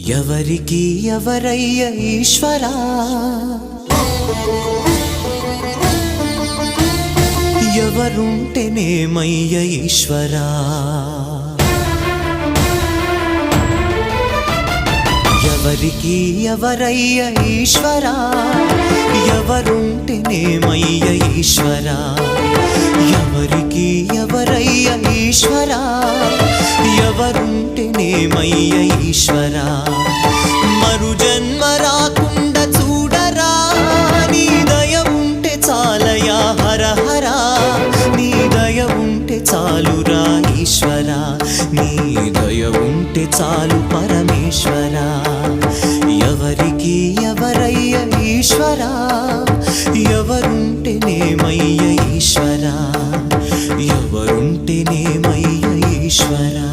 ఎవరికి ఎవరయ్య ఈశ్వరా, ఎవరుంటేనేమయ్య ఈశ్వరా, ఎవరికి ఎవరయ్య ఈశ్వరా, ఎవరుంటేనేమయ్య ఈశ్వరా, ఎవరికి ఎవరయ్య ఈశ్వరా, ఎవరుంటేనేమయ్య ఈశ్వరా. మరు జన్మ రాకుండా చూడరా, నీ దయ ఉంటే చాలయా హర హరా, నీ దయ ఉంటే చాలురా ఈశ్వరా, నీ దయ ఉంటే చాలు పరమేశ్వరా. ఎవరికి ఎవరయ్య ఈశ్వరా, ఎవరుంటేనేమయ్య ఈశ్వరా, ఎవరుంటేనేమయ్య ఈశ్వరా.